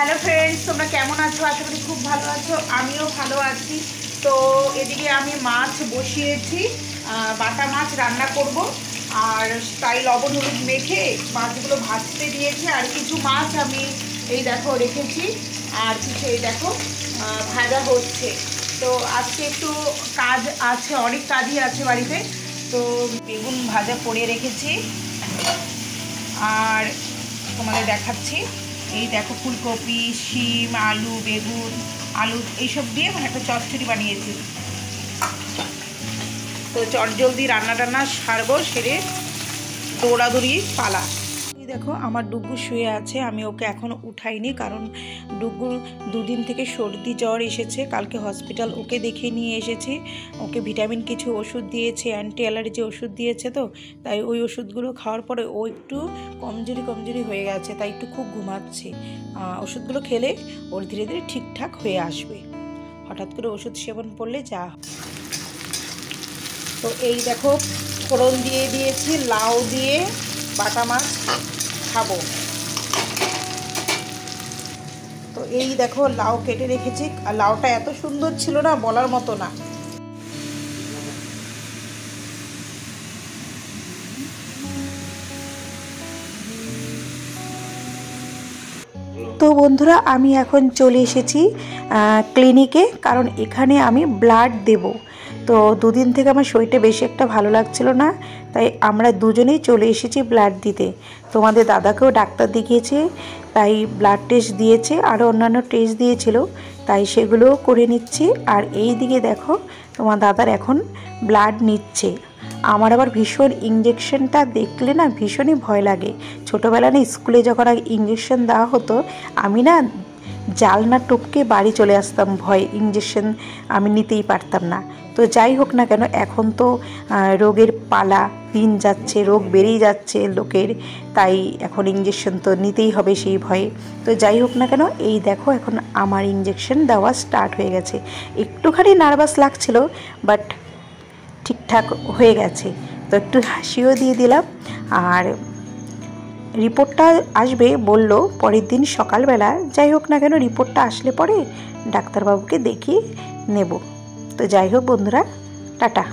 Hello friends, তোমরা কেমন আছো? আশা করি খুব ভালো আছো। আমিও ভালো আছি। তো এদিকে আমি মাছ বসিয়েছি, বাটা মাছ রান্না করব। আর তাই লবণ হলুদ মেখে মাছগুলো ভাজতে দিয়েছি। আর কিছু মাছ আমি এই দেখো রেখেছি, আর কিছু এই দেখো ভাজা হচ্ছে। তো আজকে একটু কাজ আছে, অনেক কাজই আছে বাড়িতে। তো বেগুন ভাজা করে রেখেছি, আর তোমাদের দেখাচ্ছি। এই দেখো ফুলকপি, শিম, আলু, বেগুন, আলু এইসব দিয়ে একটা চচ্চড়ি বানিয়েছি। তো চটজলদি রান্না টান্না সারবো, সেরে দৌড়াদৌড়ি পালা। দেখো আমার ডুগু শুয়ে আছে, আমি ওকে এখনও উঠাইনি, কারণ ডুগুর দুদিন থেকে সর্দি জ্বর এসেছে। কালকে হসপিটাল ওকে দেখিয়ে নিয়ে এসেছি। ওকে ভিটামিন কিছু ওষুধ দিয়েছে, অ্যান্টি অ্যালার্জি ওষুধ দিয়েছে। তো তাই ওই ওষুধগুলো খাওয়ার পরে ও একটু কমজোরি হয়ে গেছে, তাই একটু খুব ঘুমাচ্ছে। ওষুধগুলো খেলে ওর ধীরে ধীরে ঠিকঠাক হয়ে আসবে। হঠাৎ করে ওষুধ সেবন করলে যা। তো এই দেখো ফোড়ন দিয়ে দিয়েছি, লাউ দিয়ে বাটা মাছ খাবো। তো এই দেখো লাউ কেটে রেখেছি, আর লাউটা এত সুন্দর ছিল না, বলার মতো না। তো বন্ধুরা, আমি এখন চলে এসেছি ক্লিনিকে, কারণ এখানে আমি ব্লাড দেব। তো দুদিন থেকে আমার শরীরটা বেশি একটা ভালো লাগছিল না, তাই আমরা দুজনেই চলে এসেছি ব্লাড দিতে। তোমাদের দাদাকেও ডাক্তার দেখিয়েছে, তাই ব্লাড টেস্ট দিয়েছে, আরও অন্যান্য টেস্ট দিয়েছিল, তাই সেগুলোও করে নিচ্ছি। আর এই দিকে দেখো তোমার দাদার এখন ব্লাড নিচ্ছে। আমার আবার ভীষণ ইঞ্জেকশনটা দেখলে না ভীষণই ভয় লাগে। ছোটোবেলা না স্কুলে যখন ইঞ্জেকশন দেওয়া হতো, আমি না জালনা টপকে বাড়ি চলে আসতাম ভয়, ইঞ্জেকশন আমি নিতেই পারতাম না। তো যাই হোক না কেন, এখন তো রোগের পালা, দিন যাচ্ছে, রোগ বেড়েই যাচ্ছে লোকের, তাই এখন ইঞ্জেকশন তো নিতেই হবে সেই ভয়ে। তো যাই হোক না কেন, এই দেখো এখন আমার ইঞ্জেকশন দেওয়া স্টার্ট হয়ে গেছে। একটুখানি নার্ভাস লাগছিল, বাট ঠিকঠাক হয়ে গেছে। তো একটু হাসিও দিয়ে দিলাম। আর রিপোর্টটা আসবে বলল পরের দিন সকালবেলা। যাই হোক না কেন, রিপোর্টটা আসলে পরে ডাক্তারবাবুকে দেখিয়ে নেব। তো যাই হোক বন্ধুরা, টাটা।